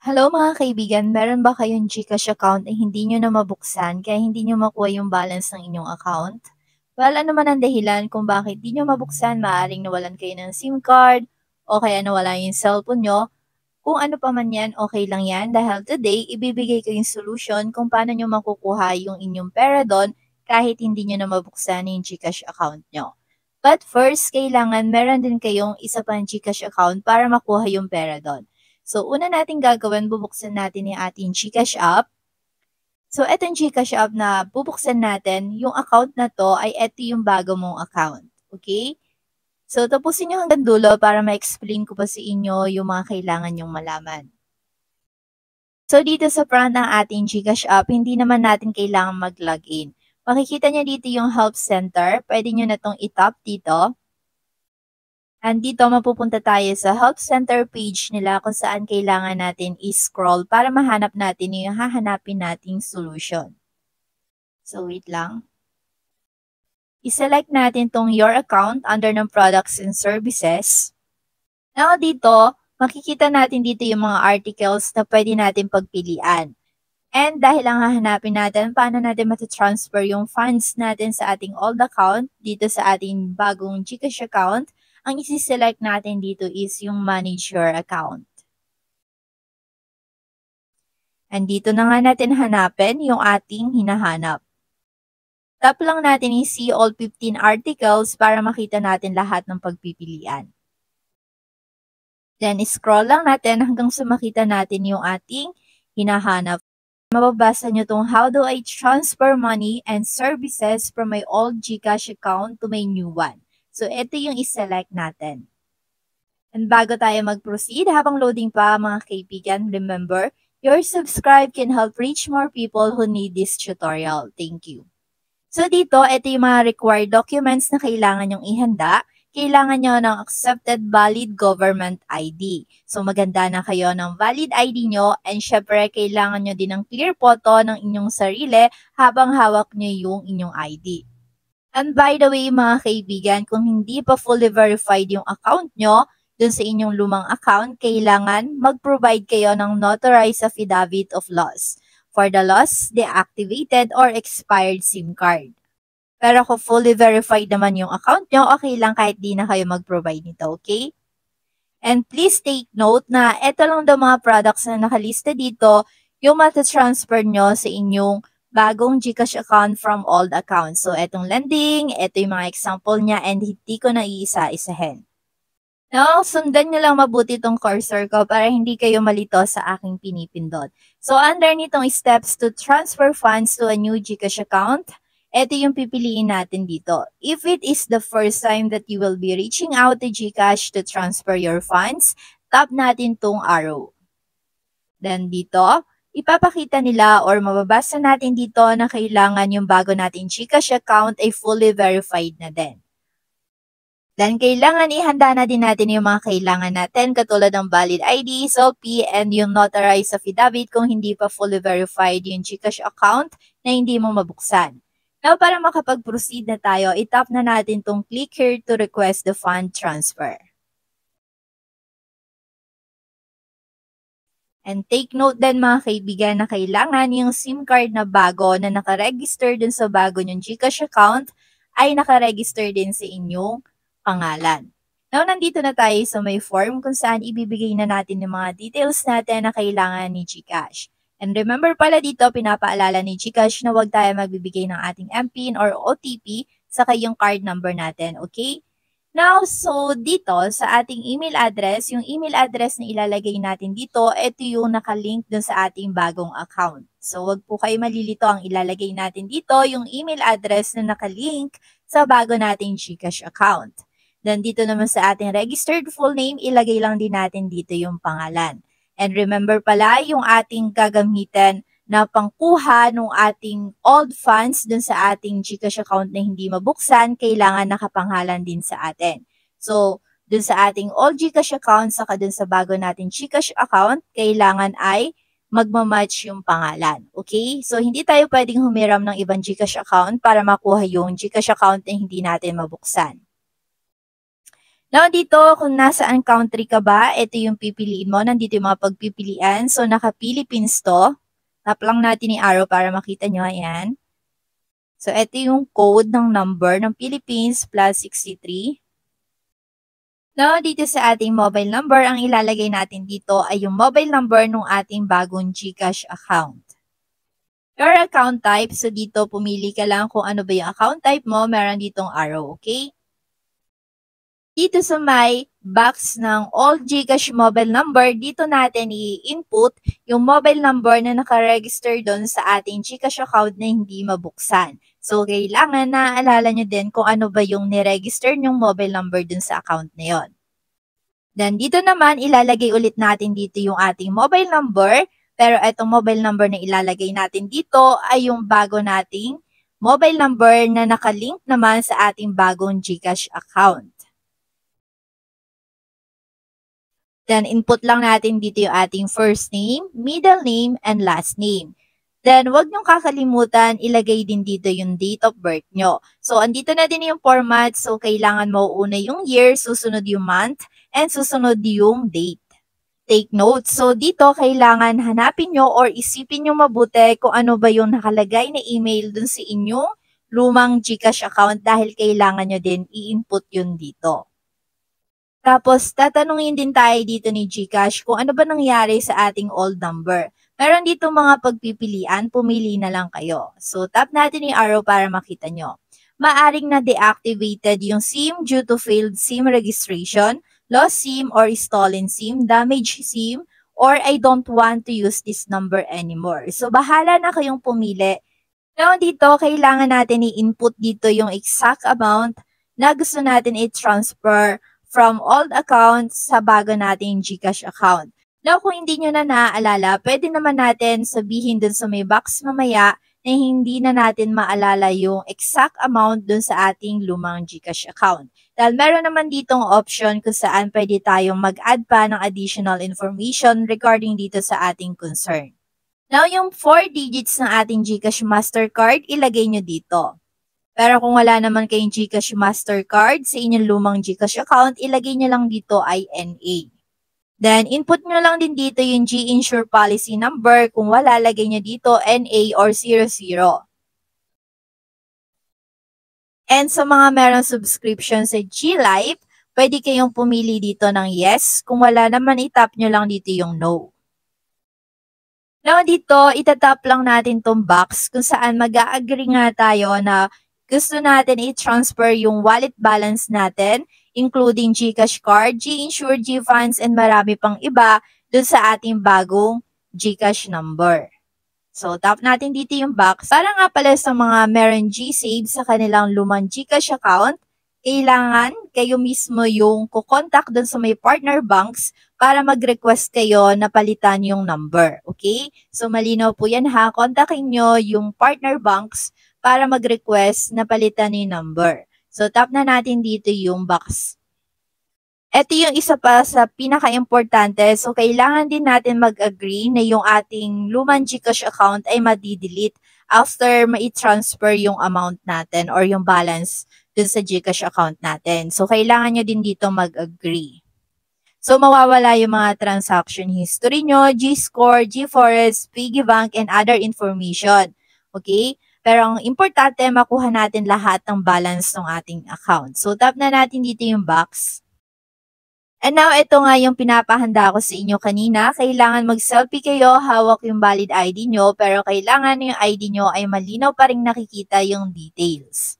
Hello mga kaibigan, meron ba kayong GCash account na hindi nyo na mabuksan kaya hindi nyo makuha yung balance ng inyong account? Well, ano man ang dahilan kung bakit di nyo mabuksan, maaaring nawalan kayo ng SIM card o kaya nawala yung cellphone nyo. Kung ano pa man yan, okay lang yan dahil today, ibibigay ko yung solution kung paano nyo makukuha yung inyong pera doon kahit hindi nyo na mabuksan yung GCash account nyo. But first, kailangan meron din kayong isa pang GCash account para makuha yung pera doon. So, una natin gagawin, bubuksan natin yung ating GCash app. So, etong GCash app na bubuksan natin, yung account na to ay eto yung bago mong account. Okay? So, tapusin nyo hanggang dulo para ma-explain ko pa sa inyo yung mga kailangan nyong malaman. So, dito sa front ng ating GCash app, hindi naman natin kailangan mag-login. Makikita nyo dito yung Help Center. Pwede nyo na itong itap dito. And dito mapupunta tayo sa Help Center page nila kung saan kailangan natin i-scroll para mahanap natin yung hahanapin nating solution. So, wait lang. I-select natin tong Your Account under ng Products and Services. Now, dito, makikita natin dito yung mga articles na pwede natin pagpilian. And dahil ang hahanapin natin, paano natin matatransfer yung funds natin sa ating old account dito sa ating bagong GCash account, ang isi-select natin dito is yung Manage Your Account. And dito na nga natin hanapin yung ating hinahanap. Tap lang natin yung See All 15 Articles para makita natin lahat ng pagpipilian. Then, scroll lang natin hanggang sa makita natin yung ating hinahanap. Mababasa nyo itong How do I transfer money and services from my old GCash account to my new one? So, ito yung iselect natin. And bago tayo mag-proceed, habang loading pa mga kaibigan, remember, your subscribe can help reach more people who need this tutorial. Thank you. So, dito, ito yung mga required documents na kailangan nyong ihanda. Kailangan nyo ng accepted valid government ID. So, maganda na kayo ng valid ID nyo and syempre, kailangan nyo din ng clear photo ng inyong sarili habang hawak nyo yung inyong ID. And by the way, mga kaibigan, kung hindi pa fully verified yung account nyo dun sa inyong lumang account, kailangan mag-provide kayo ng notarized affidavit of loss for the lost, deactivated, or expired SIM card. Pero kung fully verified naman yung account nyo, okay lang kahit di na kayo mag-provide nito, okay? And please take note na ito lang daw mga products na nakalista dito yung matatransfer nyo sa inyong bagong GCash account from old accounts. So, etong lending, ito yung mga example niya and hindi ko na iisa-isahin. Now, sundan nyo lang mabuti itong cursor ko para hindi kayo malito sa aking pinipindot. So, under nitong steps to transfer funds to a new GCash account, ito yung pipiliin natin dito. If it is the first time that you will be reaching out to GCash to transfer your funds, tap natin tong arrow. Then dito, ipapakita nila or mababasa natin dito na kailangan yung bago nating GCash account ay fully verified na din. Then, kailangan ihanda na din natin yung mga kailangan natin katulad ng valid ID, SOP, and yung notarized affidavit kung hindi pa fully verified yung GCash account na hindi mo mabuksan. Now, para makapag-proceed na tayo, itap na natin tong click here to request the fund transfer. And take note din mga kaibigan na kailangan yung SIM card na bago na nakaregister dun sa bago nyong GCash account ay nakaregister din sa inyong pangalan. Now, nandito na tayo sa may form kung saan ibibigay na natin yung mga details natin na kailangan ni GCash. And remember pala dito, pinapaalala ni GCash na huwag tayo magbibigay ng ating MPIN or OTP sa kayong card number natin, okay? Now, so dito sa ating email address, yung email address na ilalagay natin dito, ito yung nakalink dun sa ating bagong account. So, wag po kayo malilito, ang ilalagay natin dito, yung email address na nakalink sa bago nating GCash account. Then, dito naman sa ating registered full name, ilagay lang din natin dito yung pangalan. And remember pala, yung ating gagamitin na pangkuha ng ating old funds dun sa ating GCash account na hindi mabuksan, kailangan nakapanghalan din sa atin. So, dun sa ating old GCash account, saka dun sa bago nating GCash account, kailangan ay magmamatch yung pangalan. Okay? So, hindi tayo pwedeng humiram ng ibang GCash account para makuha yung GCash account na hindi natin mabuksan. Now, dito, kung nasaan country ka ba, ito yung pipiliin mo. Nandito yung mga pagpipilian. So, naka-Philippines to. Tap lang natin yung arrow para makita nyo. Ayan. So, ito yung code ng number ng Philippines plus 63. Now, dito sa ating mobile number, ang ilalagay natin dito ay yung mobile number ng ating bagong GCash account. Your account type, so dito pumili ka lang kung ano ba yung account type mo, meron ditong arrow, okay? Dito sa may box ng all GCash mobile number, dito natin i-input yung mobile number na nakaregister doon sa ating GCash account na hindi mabuksan. So, kailangan naaalala nyo din kung ano ba yung niregister nyong mobile number doon sa account na yon. Then, dito naman, ilalagay ulit natin dito yung ating mobile number. Pero itong mobile number na ilalagay natin dito ay yung bago nating mobile number na nakalink naman sa ating bagong GCash account. Then, input lang natin dito yung ating first name, middle name, and last name. Then, huwag niyong kakalimutan, ilagay din dito yung date of birth nyo. So, andito na din yung format. So, kailangan mauuna yung year, susunod yung month, and susunod yung date. Take note. So, dito kailangan hanapin nyo or isipin nyo mabuti kung ano ba yung nakalagay na email dun sa inyong lumang GCash account dahil kailangan nyo din i-input yun dito. Tapos, tatanungin din tayo dito ni GCash kung ano ba nangyari sa ating old number. Meron dito mga pagpipilian, pumili na lang kayo. So, tap natin yung arrow para makita nyo. Maaring na-deactivated yung SIM due to failed SIM registration, lost SIM or stolen SIM, damaged SIM, or I don't want to use this number anymore. So, bahala na kayong pumili. Now, dito, kailangan natin i-input dito yung exact amount na gusto natin i-transfer from old account sa bago nating GCash account. Now, kung hindi nyo na naaalala, pwede naman natin sabihin dun sa may box mamaya na hindi na natin maalala yung exact amount dun sa ating lumang GCash account. Dahil meron naman ditong option kung saan pwede tayong mag-add pa ng additional information regarding dito sa ating concern. Now, yung 4 digits ng ating GCash Mastercard, ilagay nyo dito. Pero kung wala naman kayong GCash Mastercard sa inyong lumang GCash account, ilagay nyo lang dito ay NA. Then, input nyo lang din dito yung G-Insure policy number. Kung wala, lagay nyo dito NA or 00. And sa mga merong subscription sa G-Life, pwede kayong pumili dito ng yes. Kung wala naman, itap nyo lang dito yung no. Now, dito, itatap lang natin tong box kung saan mag-a-agree nga tayo na gusto natin i-transfer yung wallet balance natin, including GCash card, G-Insure, G-Funds, and marami pang iba dun sa ating bagong GCash number. So, tap natin dito yung box. Para nga pala sa mga meron G-Save sa kanilang lumang GCash account, kailangan kayo mismo yung kukontak dun sa may partner banks para mag-request kayo na palitan yung number. Okay? So, malinaw po yan ha. Kontakin nyo yung partner banks para mag-request na palitan yung number. So, tap na natin dito yung box. Ito yung isa pa sa pinaka-importante. So, kailangan din natin mag-agree na yung ating lumang GCash account ay madi-delete after ma-transfer yung amount natin or yung balance dun sa GCash account natin. So, kailangan nyo din dito mag-agree. So, mawawala yung mga transaction history nyo, G-Score, G-Forest, Piggy Bank, and other information. Okay? Pero ang importante, makuha natin lahat ng balance ng ating account. So, tap na natin dito yung box. And now, ito nga yung pinapahanda ko sa inyo kanina. Kailangan mag-selfie kayo, hawak yung valid ID nyo, pero kailangan yung ID nyo ay malinaw pa rin nakikita yung details.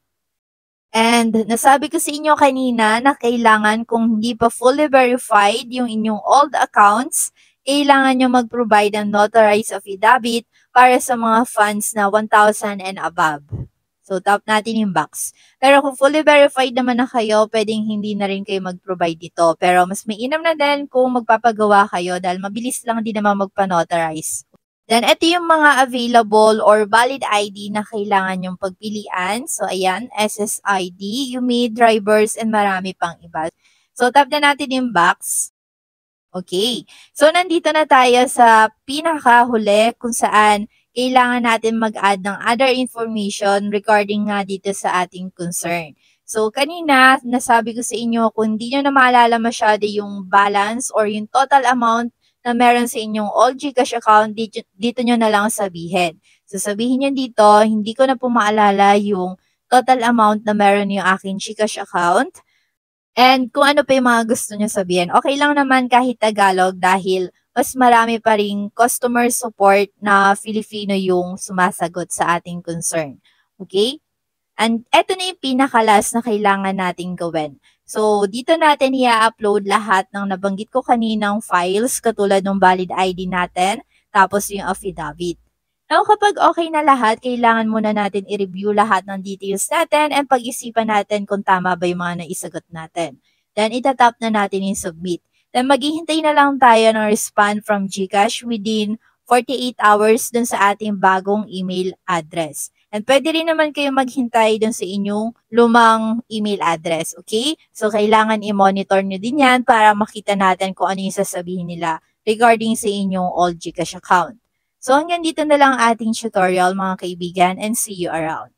And nasabi ko sa inyo kanina na kailangan kung hindi pa fully verified yung inyong old accounts, kailangan nyo mag-provide ng notarized affidavit para sa mga funds na 1,000 and above. So, tap natin yung box. Pero kung fully verified naman na kayo, pwedeng hindi na rin kayo mag-provide dito. Pero mas mainam na din kung magpapagawa kayo dahil mabilis lang din naman magpa-notarize. Then, ito yung mga available or valid ID na kailangan yung pagpilian. So, ayan, SSID, UMID, drivers, and marami pang iba. So, tap na natin yung box. Okay. So, nandito na tayo sa pinakahuli kung saan kailangan natin mag-add ng other information regarding nga dito sa ating concern. So, kanina, nasabi ko sa inyo, kung hindi nyo na maalala masyado yung balance or yung total amount na meron sa inyong all GCash account, dito nyo na lang sabihin. So, sabihin nyo dito, hindi ko na po maalala yung total amount na meron yung aking GCash account. And kung ano pa yung mga gusto nyo sabihin. Okay lang naman kahit Tagalog dahil mas marami pa ring customer support na Filipino yung sumasagot sa ating concern. Okay? And eto na yung pinakalas na kailangan nating gawin. So, dito natin i-upload lahat ng nabanggit ko kaninang files katulad ng valid ID natin, tapos yung affidavit. Now, kapag okay na lahat, kailangan muna natin i-review lahat ng details natin and pag-isipan natin kung tama ba yung mga naisagot natin. Then, itatap na natin yung submit. Then, maghihintay na lang tayo ng respond from GCash within 48 hours dun sa ating bagong email address. And pwede rin naman kayo maghintay dun sa inyong lumang email address, okay? So, kailangan i-monitor nyo din yan para makita natin kung ano yung sasabihin nila regarding sa inyong all GCash account. So hanggang dito na lang ating tutorial mga kaibigan and see you around.